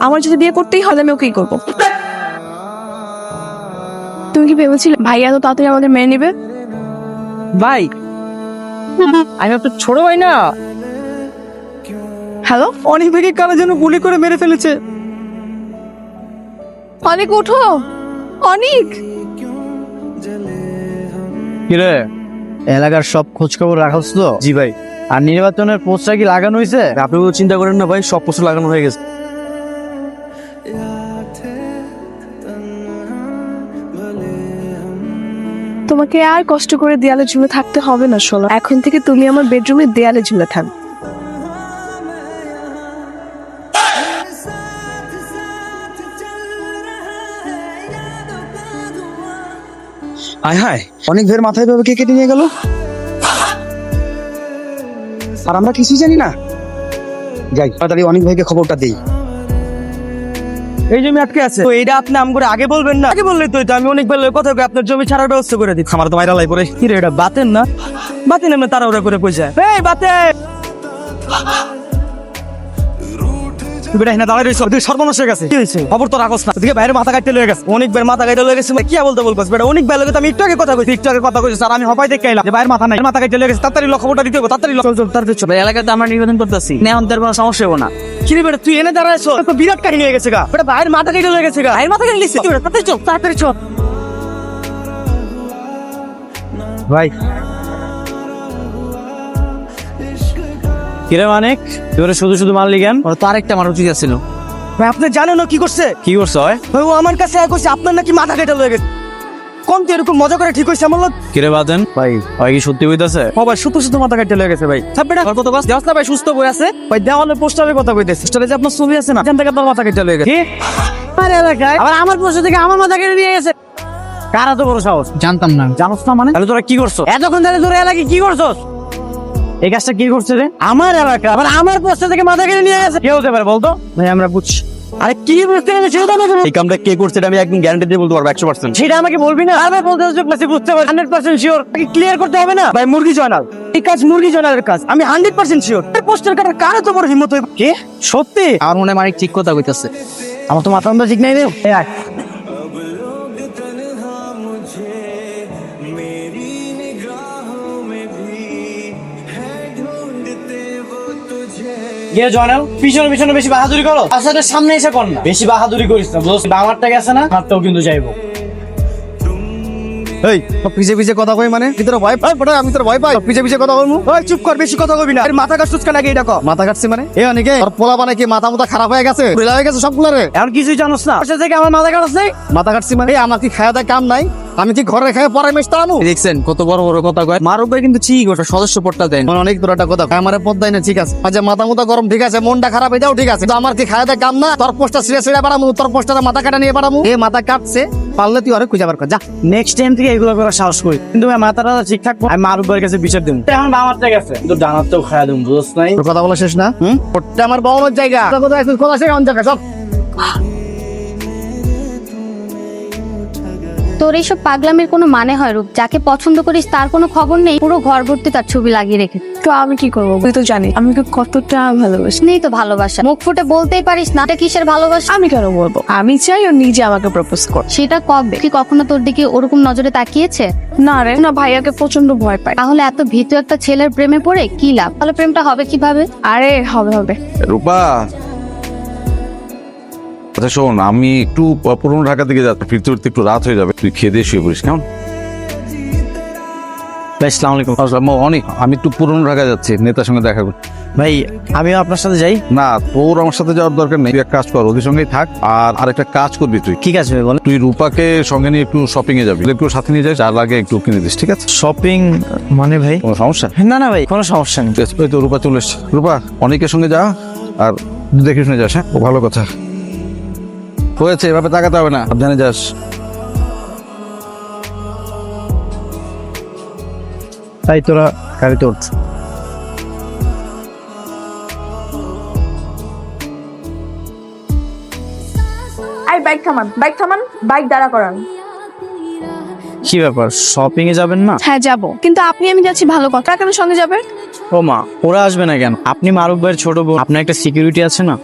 আমার যদি বিয়ে করতেই হয় আমি ওকেই করবো। তুমি কি ভেবেছিলে ভাইয়া তো তাড়াতাড়ি আমাদের মেনে নেবে? ভাই আমি আপনার ছোট ভাই না। হ্যালো অনেক ভাইকে কারা যেন গুলি করে মেরে ফেলেছে। অনেক ওঠো, অনেক। কিরে এলাকার সব খোঁজ খবর রাখছ তো? জি ভাই। আর নির্বাচনের পোস্টার কি লাগানো হয়েছে? আপনি চিন্তা করেন না ভাই, সব পোস্টার লাগানো হয়ে গেছে। তোমাকে আর কষ্ট করে দেয়ালে ঝুলে থাকতে হবে না সোনা, এখন থেকে তুমি আমার বেডরুমে দেয়ালে ঝুলে থাকবে। আয় হায়, অনেক ভের মাথায় ভাবে কে কেটে নিয়ে গেল, আর আমরা কিছুই জানি না। যাই তাড়াতাড়ি অনেক ভাইকে খবরটা দেই। এই জমি আটকে আছে তো, এইটা আপনি আমগরে আগে বলবেন না? আগে বললেই তো হইতো। আমি অনেক ভালো কথা কই, আপনার জমি ছাড়ার ব্যবস্থা করে দিই। আমার তো মাইরা লাই পরে। কি রে এটা বাতেন না? বাতেন এমনি তাড়াহুড়া করে কইছে, এই বাতে বেটা এখানে দাঁড়াই রইছ, তুই সর্বনাশ হয়ে গেছে। কি হয়েছে? খবর তো রাখস না, তুই বাইরে মাথা কাটতে লয়ে গেছে। অনেক বের মাথা কাটতে লয়ে গেছে। কি বলতে বলছস বেটা? অনেক বের লগে তো আমি একটু আগে কথা কইছি, একটু আগে কথা কইছি স্যার। আমি হপাই দেখে এলাম যে বাইরে মাথা নাই, মাথা কাটতে লয়ে গেছে। তাড়াতাড়ি খবরটা দিতে হবে, তাড়াতাড়ি চল চল তাড়াতাড়ি চল। এলাকাতে আমরা নিবেদন করতেছি, নেওয়ার কোনো সমস্যা হবে না। কি রে বেটা তুই এনে দাঁড়াইছ? তো বিরাট কাহিনী হয়ে গেছে গা বেটা, বাইরে মাথা কাটতে লয়ে গেছে গা। বাইরে মাথা কাটতে লিছি তাড়াতাড়ি চল, তাড়াতাড়ি চল ভাই কিরে মানিক, তুই শুধু শুধু মারলি কেন? ওরা তো আরেকটা মার উচিত ছিল। ভাই আপনি জানেন ও কি করছে? কি করছো? ভাই ও আমার কাছে কইছে আপনার নাকি মাথা কেটে লয়ে গেছে। কোন তুই এরকম মজা করে ঠিক হইছে আমার লোক? কিরে বাদেন ভাই, ভাই কি সত্যি হইতাছে? ও ভাই শুধু শুধু মাথা কেটে লয়ে গেছে ভাই। সব বেটা কত বাস দেওয়াস না ভাই, সুস্থ বই আছে ভাই। দেওয়ালে পোস্টারের কথা কইতেছে, পোস্টারে যে আপনার ছবি আছে না, এখান থেকে আপনার মাথা কেটে লয়ে গেছে। কি আমার এলাকায় আবার আমার পোস্টার থেকে আমার মাথা কেটে নিয়ে গেছে। কারা তো বড় সাহস? জানতাম না। জানোস না মানে? তাহলে তোরা কি করছো এতক্ষণ ধরে? তোরা এলাকায় কি করছস? এই কাজটা কি করছে রে? আমার এলাকা আবার আমার পোস্টার থেকে মাথা কেটে নিয়ে গেছে। কে হতে পারে বলতো? ভাই আমরা বুঝছি। আরে কি বুঝতে গেছে সেটা তো আমাকে এই কামটা কে করছে এটা আমি একদম গ্যারান্টি দিয়ে বলতে পারবো 100%। সেটা আমাকে বলবি না? আর ভাই বলতে হচ্ছে প্লাসে বুঝতে পারছি 100% শিওর। ক্লিয়ার করতে হবে না ভাই? মুরগি জয়নাল এই কাজ, মুরগি জয়নালের কাজ। আমি 100% শিওর। পোস্টার কাটার কার তো বড় হিম্মত হইব? কে সত্যি? আমার মনে হয় মানিক ঠিক কথা কইতাছে। আমার তো মাথা ঠিক নাই রে। এই আয়। গিয়ে জয়নাল পিছনে পিছনে বেশি বাহাদুরি করো, আসলে সামনে এসে কর না। বেশি বাহাদুরি করিস না, বুঝছিস? আমারটা গেছে না, আমারটাও কিন্তু যাইবো। এই পিছে পিছে কথা কই মানে? ভিতরে ভয় পাই পড়ে, আমি তোর ভয় পাই? পিছে পিছে কথা বলমু? ওই চুপ কর, বেশি কথা কইবি না। এর মাথা কাটছস কেন আগে এটা কর। মাথা কাটছি মানে? এ অনেকে তোর পোলা বানাই কি মাথা মুথা খারাপ হয়ে গেছে? বেলা হয়ে গেছে সবগুলা রে। এখন কিছুই জানোস না? পাশে থেকে আমার মাথা কাটছ নাই? মাথা কাটছি মানে? এই আমার কি খাওয়া দাওয়া কাম নাই? আমি কি ঘরে খায় পরে মেশতে আনু? দেখছেন কত বড় বড় কথা কয়। মারুফ ভাই কিন্তু ঠিক ওটা সদস্য পদটা দেন। অনেক তোর একটা কথা আমারে পদ দেয় না, ঠিক আছে? আচ্ছা মাথা মুথা গরম ঠিক আছে, মনটা খারাপ এটাও ঠিক আছে, কিন্তু আমার কি খাওয়া দাওয়া কাম না? তোর পোস্টার ছিঁড়ে ছিঁড়ে বাড়ামু, তোর পোস্টারে মাথা কাটা নিয়ে বাড়ামু। এ মাথা কাটছে, পারলে তুই অনেক খুঁজে বার কর যা। নেক্সট টাইম থেকে এগুলো করার সাহস করি, কিন্তু ভাই মাথাটা ঠিক থাকবো। আমি মারুফ ভাইয়ের কাছে বিচার দেবো। এখন বামারটা গেছে, কিন্তু ডানারটাও খাওয়া দেবো, বুঝছ নাই? তোর কথা বলা শেষ না? ওটা আমার বাবার জায়গা, তোর কথা এখন খোলা শেষ অন জায়গা সব। তোর এইসব পাগলামের কোনো মানে হয় রূপ? যাকে পছন্দ করিস তার কোনো খবর নেই, পুরো ঘর ভর্তি তার ছবি লাগিয়ে রেখে। তো আমি কি করবো? তুই তো জানি আমি ওকে কতটা ভালোবাসি। নেই তো ভালোবাসা, মুখ ফুটে বলতেই পারিস না। এটা কিসের ভালোবাসা? আমি কেন বলবো? আমি চাই ও নিজে আমাকে প্রপোজ কর। সেটা কবে? কি কখনো তোর দিকে ওরকম নজরে তাকিয়েছে? না রে না, ভাইয়াকে প্রচন্ড ভয় পাই। তাহলে এত ভীতু একটা ছেলের প্রেমে পড়ে কি লাভ? তাহলে প্রেমটা হবে কিভাবে? আরে হবে হবে। রূপা আচ্ছা শোন, আমি একটু পুরনো ঢাকা থেকে যাচ্ছি, ফিরতে ফিরতে একটু রাত হয়ে যাবে, তুই খেয়ে দিয়ে শুয়ে পড়িস কেমন? ভাই আসসালামু আলাইকুম। অনেক আমি একটু পুরনো ঢাকা যাচ্ছি, নেতার সঙ্গে দেখা করি। ভাই আমিও আপনার সাথে যাই। না তোর আমার সাথে যাওয়ার দরকার নেই, তুই এক কাজ কর, ওদের সঙ্গেই থাক। আর আরেকটা কাজ করবি তুই, ঠিক আছে ভাই বলেন। তুই রূপাকে সঙ্গে নিয়ে একটু শপিং এ যাবি, একটু সাথে নিয়ে যাই, যার আগে একটু কিনে দিস, ঠিক আছে? শপিং মানে ভাই? কোনো সমস্যা? না না ভাই কোনো সমস্যা নেই। ঠিক আছে, ওই তো রূপা চলে এসছে। রূপা অনেকের সঙ্গে যা, আর দেখে শুনে যাস। হ্যাঁ ও ভালো কথা হয়েছে, এভাবে তাকাতে হবে না, সাবধানে যাস। তাই তোরা গাড়িতে উঠছ? আই বাইক থামান, বাইক থামান, বাইক দাঁড়া করান। কি ব্যাপার, শপিং এ যাবেন না? হ্যাঁ যাবো, কিন্তু আপনি আমি যাচ্ছি ভালো কথা, কেন সঙ্গে যাবে? ও মা, ওরা আসবে না কেন? আপনি মারুফ ভাইয়ের ছোট বোন, আপনার একটা সিকিউরিটি আছে না?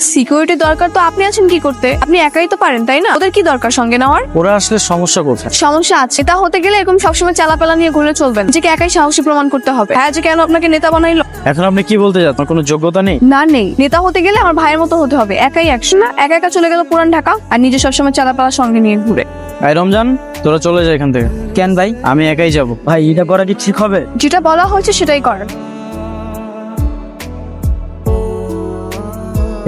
সিকিউরিটি দরকার তো আপনি আছেন কি করতে? আপনি একাই তো পারেন, তাই না? ওদের কি দরকার সঙ্গে নেওয়ার? ওরা আসলে সমস্যা কোথায়? সমস্যা আছে। নেতা হতে গেলে এরকম সবসময় চালাপালা নিয়ে ঘুরে চলবেন, নিজেকে একাই সাহসী প্রমাণ করতে হবে। হ্যাঁ, যে কেন আপনাকে নেতা বানাইলো? এখন আপনি কি বলতে চান? আমার কোনো যোগ্যতা নেই? না, নেই। নেতা হতে গেলে আমার ভাইয়ের মতো হতে হবে, একাই অ্যাকশন না একা একা চলে গেল পুরান ঢাকা আর নিজে সবসময় চালাপালা সঙ্গে নিয়ে ঘুরে। ভাই রমজান, তোরা চলে যা এখান থেকে। কেন ভাই? আমি একাই যাব। ভাই এটা করা কি ঠিক হবে? যেটা বলা হয়েছে সেটাই করেন।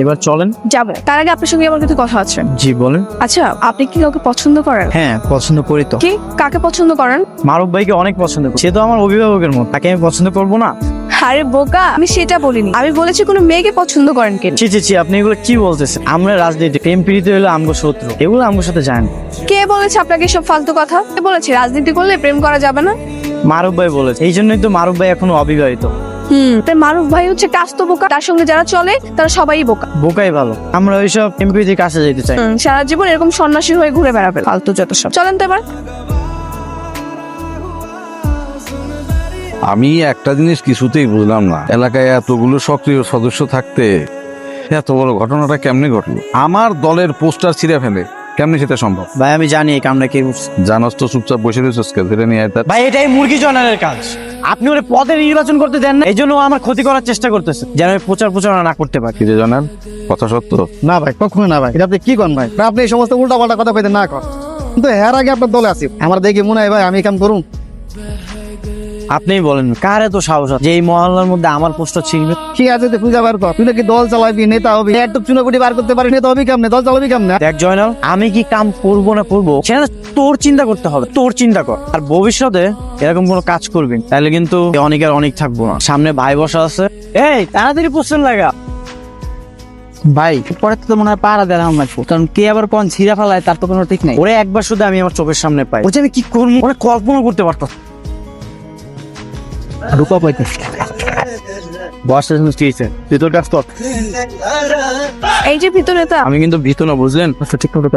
এবার চলেন। যাবো, তার আগে আপনার সঙ্গে আমার কিছু কথা আছে। জি বলেন। আচ্ছা, আপনি কি কাউকে পছন্দ করেন? হ্যাঁ পছন্দ করি তো। কি, কাকে পছন্দ করেন? মারুফ ভাইকে অনেক পছন্দ করি, সে তো আমার অভিভাবকের মতো, তাকে আমি পছন্দ করবো না? আরে বোকা, আমি সেটা বলিনি। আমি বলেছি কোনো মেয়েকে পছন্দ করেন কিনা। ছি ছি ছি, আপনি এগুলো কি বলতেছেন? আমরা রাজনীতি প্রেম প্রীতি হলো আমগো শত্রু, এগুলো আমগোর সাথে যায় না। কে বলেছে আপনাকে সব ফালতু কথা? কে বলেছে রাজনীতি করলে প্রেম করা যাবে না? মারুফ ভাই বলেছে, এই জন্যই তো মারুফ ভাই এখনো অবিবাহিত। তাই মারুফ ভাই হচ্ছে কাস্ত বোকা, তার সঙ্গে যারা চলে তারা সবাই বোকা। বোকাই ভালো, আমরা ওইসব প্রেম প্রীতির কাছে যেতে চাই। সারা জীবন এরকম সন্ন্যাসী হয়ে ঘুরে বেড়াবে, ফালতু যত সব। চলেন তো এবার। আমি একটা জিনিস কিছুতেই বুঝলাম না, এলাকায় এতগুলো সক্রিয় সদস্য থাকতে এত বড় ঘটনাটা কেমনে ঘটলো? আমার দলের পোস্টার ছিঁড়ে ফেলে কেমনে সেটা সম্ভব? ভাই আমি জানি এই কামটা কে করছে। জানাস তো, চুপচাপ বসে রয়েছে, সেটা নিয়ে আয় তার। ভাই এটাই মুরগি জনারের কাজ। আপনি ওরে পদে নির্বাচন করতে দেন না, এই জন্য ও আমার ক্ষতি করার চেষ্টা করতেছে, যেন আমি প্রচারণা না করতে পারি। কি যে জানান, কথা সত্য? না ভাই, কখনো না ভাই। এটা আপনি কি করেন ভাই? আপনি এই সমস্ত উল্টা পাল্টা কথা কইতে না কর, কিন্তু এর আগে আপনার দলে আছি। আমার দেখে মনে হয় ভাই আমি কাম করুন। আপনিই বলেন কার এত সাহস আছে যে এই মহল্লার মধ্যে আমার পোস্টার ছিঁড়বে? ঠিক আছে, তুই পূজা বার কর। তুই নাকি দল চালাবি, নেতা হবি, একটু চুনাকুটি বার করতে পারি, নেতা হবি কেমনে, দল চালাবি কেমনে? দেখ জয়নাল, আমি কি কাম করবো না করবো সেটা তোর চিন্তা করতে হবে, তোর চিন্তা কর। আর ভবিষ্যতে এরকম কোনো কাজ করবি তাহলে কিন্তু অনেকের অনেক থাকবো না। সামনে ভাই বসা আছে, এই তাড়াতাড়ি পোস্টার লাগা। ভাই পরে তো মনে হয় পাড়া দেওয়া লাগবে, কারণ কে আবার কোন ছিঁড়া ফেলায় তার তো কোনো ঠিক নাই। ওরে একবার শুধু আমি আমার চোখের সামনে পাই, ওটা আমি কি করবো ওরা কল্পনা করতে পারতাম। রূপা পাইতেছে এই যে ভিতরে তা আমি কিন্তু ভীত না, বুঝলেন? ঠিক মতো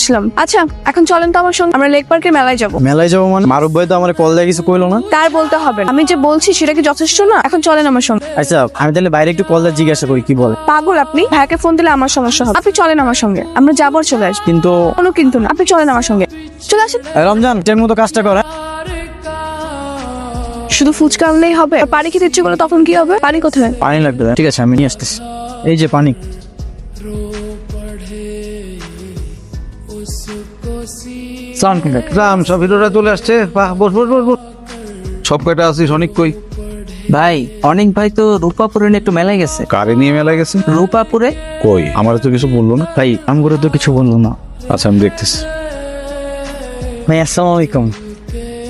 ছিলাম। আচ্ছা, এখন চলেন তো আমার সঙ্গে, আমরা লেক পার্কে মেলায় যাবো। মেলায় যাবো মানে? মারুফ ভাই তো আমার কল দিয়ে কিছু কইলো না। তার বলতে হবে না। আমি যে বলছি সেটা কি যথেষ্ট না? এখন চলেন আমার সঙ্গে। আচ্ছা আমি তাহলে বাইরে একটু কল দিয়ে জিজ্ঞাসা করি কি বলে। পাগল আপনি? ভাইকে ফোন দিলে আমার সমস্যা হবে। আপনি চলেন আমার সঙ্গে, আমরা যাবো আর চলে আসবো। কিন্তু কোনো কিন্তু না, আপনি চলেন আমার সঙ্গে, চলে আসেন। রমজান ঠিক মতো কাজটা কর। শুধু ফুচকা আনলেই হবে? পানি খেতে ইচ্ছে করলে তখন কি হবে? পানি কোথায়? পানি লাগবে, ঠিক আছে আমি নিয়ে আসতেছি। এই যে পানি। রাম সব ভিতরে চলে আসছে। বাহ, বস বস বস বস। সব কয়টা আছিস? অনেক কই? ভাই অনেক ভাই তো রূপাপুরে নিয়ে একটু মেলায় গেছে। কারে নিয়ে মেলা গেছে? রূপাপুরে। কই, আমার তো কিছু বললো না। ভাই আমগরে তো কিছু বললো না। আচ্ছা আমি দেখতেছি। ভাই আসসালামু আলাইকুম।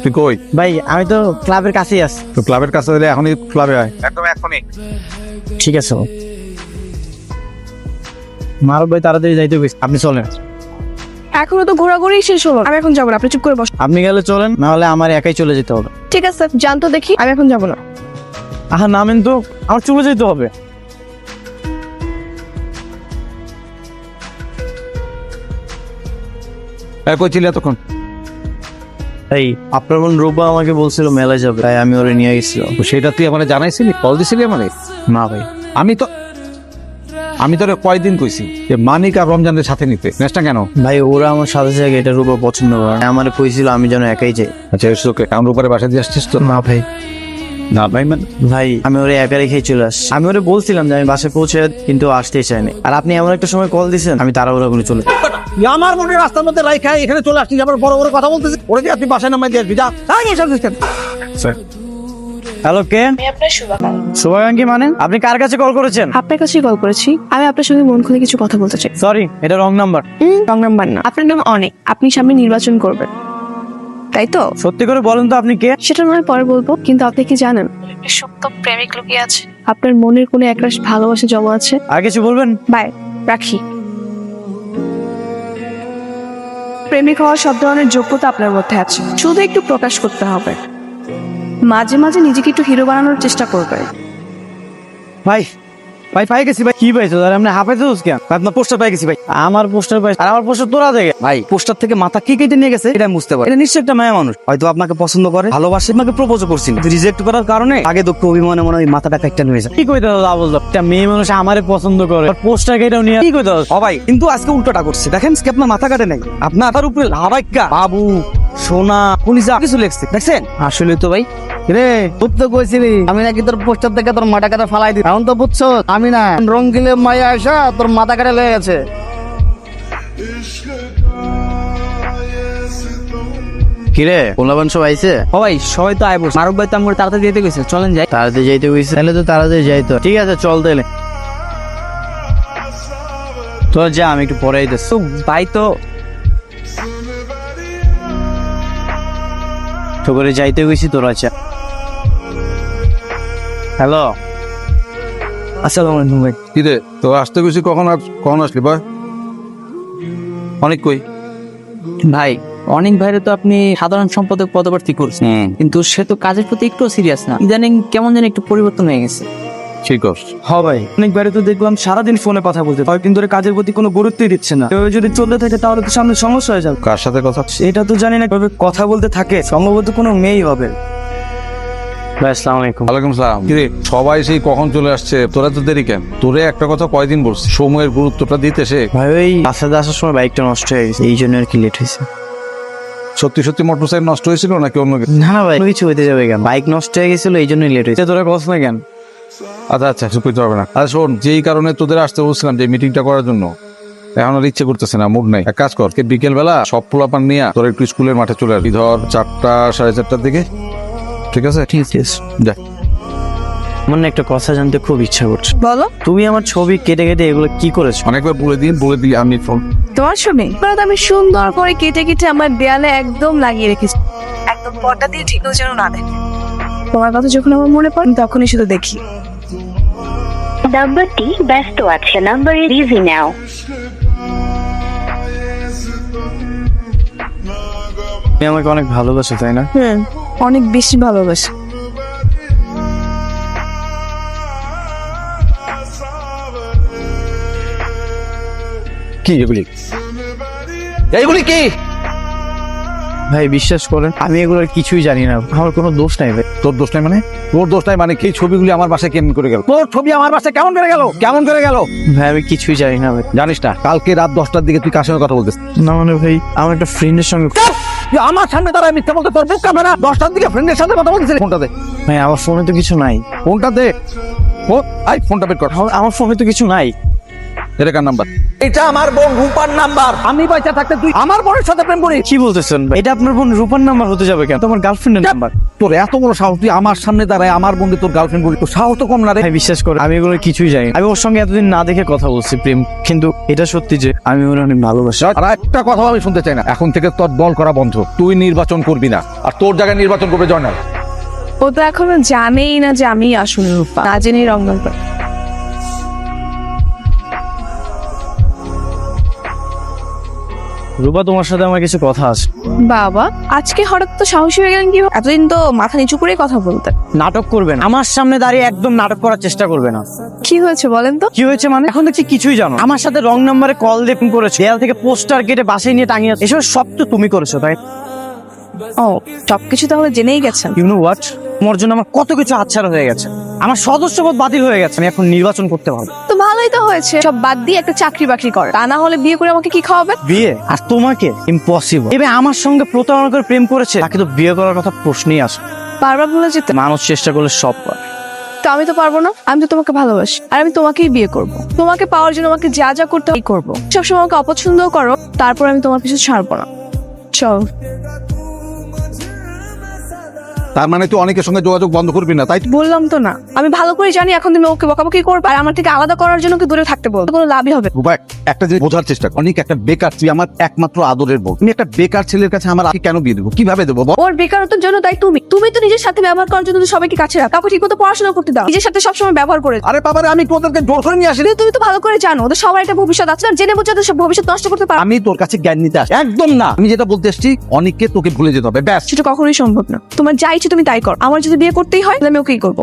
তুই কই? ভাই আমি তো ক্লাবের কাছেই আছি। তো ক্লাবের কাছে দিলে এখনই ক্লাবে আয়, একদম এখনই। ঠিক আছে মারুফ ভাই তাড়াতাড়ি যাইতে গেছে, আপনি চলেন। এখনো তো ঘোরাঘুরি শেষ হলো, আমি এখন যাবো না, আপনি চুপ করে বস। আপনি গেলে চলেন, না হলে আমার একাই চলে যেতে হবে। ঠিক আছে, জান তো দেখি, আমি এখন যাবো না। আহা নামেন তো, আমার চলে যেতে হবে। কই ছিলি এতক্ষণ? এই আপনার বোন রূপা আমাকে বলছিল মেলায় যাবে, তাই আমি ওরে নিয়ে গেছিলাম। তো সেটা তুই আমার জানাইছিলি, কল দিছিলি আমারে? না ভাই, আমি তোরে কয়দিন কইছি যে মানিক আর রমজানের সাথে নিতে, নেসটা কেন? ভাই ওরা আমার সাথে সাথে এটা রূপা পছন্দ করে, আমার কইছিল আমি যেন একাই যাই। আচ্ছা এসে ওকে কাউন্ট উপরে বাসা দিয়ে আসছিস তো? না ভাই, না ভাই মানে ভাই আমি ওরে একা রেখেই চলে আসছি। আমি ওরে বলছিলাম যে আমি বাসায় পৌঁছে, কিন্তু আসতেই চাইনি। আর আপনি এমন একটা সময় কল দিছেন, আমি তাড়াহুড়া করে চলে। আমার মনে রাস্তার মধ্যে রাইখা এখানে চলে আসছিস, আবার বড় বড় কথা বলতেছিস। ওরে দিয়ে আপনি বাসায় নামাই দিয়ে আসবি, যা। হ্যালো, কে? আমি আপনার শুভাকাঙ্ক্ষী। শুভাকাঙ্ক্ষী মানে? আপনি কার কাছে কল করেছেন? আপনার কাছেই কল করেছি। আমি আপনার সঙ্গে মন খুলে কিছু কথা বলতে চাই। সরি, এটা রং নাম্বার। রং নাম্বার না, আপনার নাম অনেক। আপনি সামনে নির্বাচন করবেন, তাই তো? সত্যি করে বলেন তো আপনি কে? সেটা নয় পরে বলবো, কিন্তু আপনি কি জানেন সুপ্ত প্রেমিক লুকিয়ে আছে? আপনার মনের কোণে একরাশ ভালোবাসা জমা আছে। আর কিছু বলবেন? বাই, রাখি। প্রেমিক হওয়ার সব ধরনের যোগ্যতা আপনার মধ্যে আছে, শুধু একটু প্রকাশ করতে হবে। মাঝে মাঝে নিজেকে একটু হিরো বানানোর চেষ্টা করবে। ভাই ভাই পাই গেছি ভাই। কি পাইছো তাহলে আপনি হাফাইতে কেন? ভাই, আপনার পোস্টার পাই গেছি ভাই। আমার পোস্টার পাইছো আর আমার পোস্টার তোরা থেকে? ভাই পোস্টার থেকে মাথা কি কেটে নিয়ে গেছে এটা আমি বুঝতে পারি। এটা নিশ্চয়ই একটা মায়া মানুষ। হয়তো আপনাকে পছন্দ করে, ভালোবাসে, আপনাকে প্রপোজ করছি, রিজেক্ট করার কারণে আগে দুঃখ অভিমানে মনে হয় মাথাটা কাটটা নিয়ে যায়। কি কইতে দাও আবুল? একটা মেয়ে মানুষ আমারে পছন্দ করে, পোস্টার কেটেও নিয়ে কি কইতে দাও? ও ভাই কিন্তু আজকে উল্টোটা করছে, দেখেন আজকে আপনার মাথা কাটে নাই, আপনার তার উপরে লাভাইকা বাবু সোনা কলিজা কিছু লেখছে দেখছেন। আসলে তো ভাই রে তুই তো কইছিলি আমি নাকি তোর পোস্টার থেকে তোর মাথা কাটা ফালাই দিই, এখন তো বুঝছো আমি না রঙ্গিলে মায়া আসা তোর মাথা কাটা লেগে গেছে। কিরে পোলাবান সব আইছে? ও ভাই সবাই তো আইবো, মারুফ ভাই তো আমার তাড়াতাড়ি যেতে গেছে, চলেন যাই। তাড়াতাড়ি যাইতে কইছে, তাহলে তো তাড়াতাড়ি যাইতো। ঠিক আছে চল তাহলে। তো যা, আমি একটু পরে আইতেছি। তো ভাই তো তো করে যাইতে গেছি তোর। আচ্ছা হ্যালো, আসসালামু আলাইকুম ভাই। কি রে তো আসতে গেছি, কখন আসলি ভাই? অনেক কই? ভাই অনেক ভাইরে তো আপনি সাধারণ সম্পাদক পদপ্রার্থী করছেন, কিন্তু সে তো কাজের প্রতি একটু সিরিয়াস না, ইদানিং কেমন যেন একটু পরিবর্তন হয়ে গেছে। ঠিক আছে। হ্যাঁ ভাই অনেক বাইরে তো দেখলাম সারাদিন ফোনে কথা বলতে, কয়েকদিন ধরে কাজের প্রতি কোনো গুরুত্বই দিচ্ছে না। এভাবে যদি চলতে থাকে তাহলে তো সামনে সমস্যা হয়ে যাবে। কার সাথে কথা? এটা তো জানি না, এভাবে কথা বলতে থাকে সম্ভবত কোনো মেয়েই হবে। ভাই আসসালামু আলাইকুম। ওয়ালাইকুম সালাম। কিরে সবাই সেই কখন চলে আসছে, তোরা তো দেরি কেন? তোরে একটা কথা কয়দিন বলছি, সময়ের গুরুত্বটা দিতে শেখ। ভাই ওই বাসাতে আসার সময় বাইকটা নষ্ট হয়ে গেছে, এই জন্য আর কি লেট হয়েছে। সত্যি সত্যি মোটরসাইকেল নষ্ট হয়েছিল নাকি অন্য কিছু? না ভাই কোনো কিছু হইতে যাবে কেন, বাইক নষ্ট হয়ে গেছিল এই জন্যই লেট হয়েছে। তোরা কস না কেন? আচ্ছা আচ্ছা চুপ করতে হবে না। আচ্ছা শোন, যেই কারণে তোদের আসতে বলছিলাম যে মিটিংটা করার জন্য, এখন আর ইচ্ছে করতেছে না, মুড নাই। এক কাজ কর, বিকেল বেলা সব পোলাপান নিয়ে তোর একটু স্কুলের মাঠে চলে আসবি, ধর 4টা 4:30টার দিকে। ঠিক আছে? ঠিক আছে যা। আমার না একটা কথা জানতে খুব ইচ্ছা করছে। বলো। তুমি আমার ছবি কেটে কেটে এগুলো কি করেছো? অনেকবার বলে দিই আমি ফোন। তোমার ছবি এবার তো আমি সুন্দর করে কেটে কেটে আমার দেয়ালে একদম লাগিয়ে রেখেছি, একদম পর্দা দিয়ে ঠিক যেন না দেখে। তোমার কথা যখন আমার মনে পড়ে তখনই শুধু দেখি। নাম্বারটি ব্যস্ত আছে, নাম্বার ইজ বিজি নাও। তুমি আমাকে অনেক ভালোবাসো তাই না? অনেক বেশি ভালোবাসি। কি এগুলি? এইগুলি কি? ভাই বিশ্বাস করেন আমি এগুলোর কিছুই জানি না, আমার কোনো দোষ নাই ভাই। তোর দোষ নাই মানে? তোর দোষ নাই মানে কি? ছবিগুলি আমার বাসায় কেমন করে গেল? তোর ছবি আমার বাসায় কেমন করে গেল? কেমন করে গেল? ভাই আমি কিছুই জানি না ভাই। জানিস না কালকে রাত 10টার দিকে তুই কার সঙ্গে কথা বলতেছিস? না মানে ভাই আমার একটা ফ্রেন্ডের সঙ্গে। তুই আমার সামনে দাঁড়ায় মিথ্যা বলতে, তোর বুক ক্যামেরা 10টার দিকে ফ্রেন্ডের সাথে কথা বলতেছিস? ফোনটা দে, ভাই আমার ফোনে তো কিছু নাই। ফোনটা দে। ও আই ফোনটা বের কর। আমার ফোনে তো কিছু নাই। এটা কার নাম্বার? এটা আমার বোন রূপার নাম্বার। আমি পয়সা থাকতে তুই আমার বোনের সাথে প্রেম করিস? কি বলতেছেন ভাই? এটা আপনার বোন রূপার নাম্বার হতে যাবে কেন? তোমার গার্লফ্রেন্ডের নাম্বার। তোর এত বড় সাহস, তুই আমার সামনে দাঁড়ায় আমার বন্ধু তোর গার্লফ্রেন্ড বলি? তোর সাহস তো কম না রে। ভাই বিশ্বাস করে আমি এগুলো কিছুই জানি না। আমি ওর সঙ্গে এতদিন না দেখে কথা বলছি প্রেম, কিন্তু এটা সত্যি যে আমি ওর অনেক ভালোবাসি। আর একটা কথা আমি শুনতে চাই না, এখন থেকে তোর দল করা বন্ধ। তুই নির্বাচন করবি না, আর তোর জায়গায় নির্বাচন করবে জয়নাল। ও তো এখনো জানেই না যে আমি আসলে রূপা, না জেনেই রঙ্গন করে। রূপা তোমার সাথে আমার কিছু কথা আছে। বাবা আজকে হঠাৎ তো সাহসী হয়ে গেলেন কি? এতদিন তো মাথা নিচু করে কথা বলতেন। নাটক করবে না আমার সামনে দাঁড়িয়ে, একদম নাটক করার চেষ্টা করবে না। কি হয়েছে বলেন তো? কি হয়েছে মানে? এখন দেখছি কিছুই জানো। আমার সাথে রং নাম্বারে কল দিয়ে ফোন করেছো, দেয়াল থেকে পোস্টার কেটে বাসায় নিয়ে টাঙিয়ে, এসব সব তো তুমি করেছো তাই? ও সবকিছু তাহলে জেনেই গেছেন। ইউ নো হোয়াট, তোমার জন্য আমার কত কিছু হাতছাড়া হয়ে গেছে, আমার সদস্যপদ বাতিল হয়ে গেছে। আমি এখন নির্বাচন করতে পারবো। তো ভালোই তো হয়েছে, সব বাদ দিয়ে একটা চাকরি বাকরি করে, তা না হলে বিয়ে করে আমাকে কি খাওয়াবে? বিয়ে? আর তোমাকে? ইম্পসিবল। এবার আমার সঙ্গে প্রতারণা করে প্রেম করেছে, তাকে তো বিয়ে করার কথা প্রশ্নই আসে। বারবার ভুলে যেতে। মানুষ চেষ্টা করলে সব পারে। তো আমি তো পারবো না, আমি তো তোমাকে ভালোবাসি, আর আমি তোমাকেই বিয়ে করব। তোমাকে পাওয়ার জন্য আমাকে যা যা করতে হয় করবো। সবসময় আমাকে অপছন্দও করো, তারপর আমি তোমার পিছু ছাড়বো না। চল। তার মানে তুই অনেকের সঙ্গে যোগাযোগ বন্ধ করবি না, তাই? বললাম তো না, আমি ভালো করে জানি এখন তুমি ওকে বকাবকি করবে, আর আমার থেকে আলাদা করার জন্য ওকে দূরে থাকতে বলবো, কোনো লাভই হবে না। রূপা একটা জিনিস বোঝার চেষ্টা কর, অনেক একটা বেকার, তুই আমার একমাত্র আদরের বোন। আমি একটা বেকার ছেলের কাছে আমার কেন বিয়ে দেবো? কিভাবে দেবো বল? ওর বেকারত্বের জন্য তাই তুমি তো নিজের সাথে ব্যবহার করার জন্য তো সবাইকে কাছে রাখো, কাউকে ঠিক মতো পড়াশোনা করতে দাও, নিজের সাথে সবসময় ব্যবহার করে। আরে বাবারে আমি তোদেরকে জোর করে নিয়ে আসি। তুমি তো ভালো করে জানো ওদের সবার একটা ভবিষ্যৎ আছে, আর জেনে বুঝে ওদের সব ভবিষ্যৎ নষ্ট করতে পারো। আমি তোর কাছে জ্ঞান নিতে আসি একদম না। আমি যেটা বলতে এসেছি, অনেককে তোকে ভুলে যেতে হবে, ব্যাস। সেটা কখনোই সম্ভব না। তোমার যা ইচ্ছে তুমি তাই কর, আমার যদি বিয়ে করতেই হয় তাহলে আমি ওকেই করবো।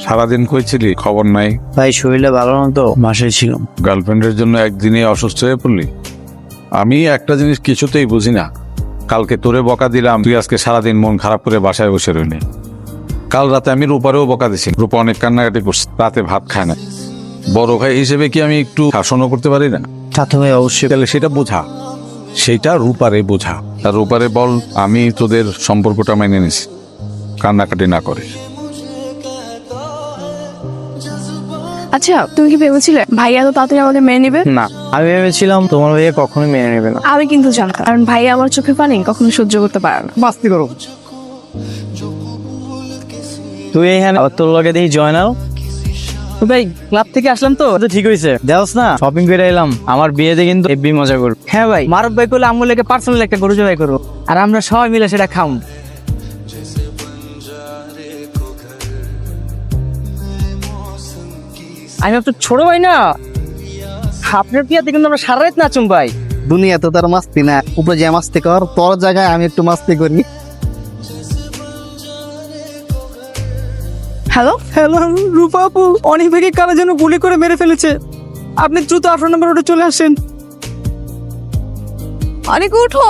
সারাদিন কইছিলি, খবর নাই। ভাই শরীরটা ভালো না তো, বাসায় ছিলাম। গার্লফ্রেন্ডের জন্য একদিনে অসুস্থ হয়ে পড়লি। আমি একটা জিনিস কিছুতেই বুঝি না, কালকে তোরে বকা দিলাম, তুই আজকে সারাদিন মন খারাপ করে বাসায় বসে রইলি। কাল রাতে আমি রূপারেও বকা দিছি, রূপা অনেক কান্নাকাটি করছে, রাতে ভাত খায় না। বড় ভাই হিসেবে কি আমি একটু শাসনও করতে পারি না? তা তো ভাই অবশ্যই। তাহলে সেটা বোঝা, সেটা রূপারে বোঝা। আর রূপারে বল আমি তোদের সম্পর্কটা মেনে নিছি, কান্নাকাটি না করে। আচ্ছা, তুমি কি ভেবেছিলে ভাইয়া তো তাড়াতাড়ি আমাদের মেনে নেবে? না, আমি ভেবেছিলাম তোমার ভাইয়া কখনোই মেনে নেবে না। আমি কিন্তু জানতাম, কারণ ভাইয়া আমার চোখে পানি কখনো সহ্য করতে পারে না। মাস্তি করো। তুই এখানে আবার তোর লগে দেখি জয়নাল। ভাই ক্লাব থেকে আসলাম তো। তো ঠিক হয়েছে, দেওস না শপিং করে এলাম। আমার বিয়েতে কিন্তু হেব্বি মজা করব। হ্যাঁ ভাই, মারুফ ভাই করলে আমগুলো পার্সোনাল একটা গরু জবাই করবো, আর আমরা সবাই মিলে সেটা খাম। আমি আপনার ছোট ভাই না, আপনার বিয়াতে কিন্তু আমরা সারা রাত নাচুম ভাই। দুনিয়াতে তার মাস্তি না, উপরে যে মাস্তি কর, তোর জায়গায় আমি একটু মাস্তি করি। হ্যালো, হ্যালো রূপা আপু, অনেক ভাইকে কারা যেন গুলি করে মেরে ফেলেছে। আপনি দ্রুত 18 নম্বর রোডে চলে আসেন। অনেক উঠো।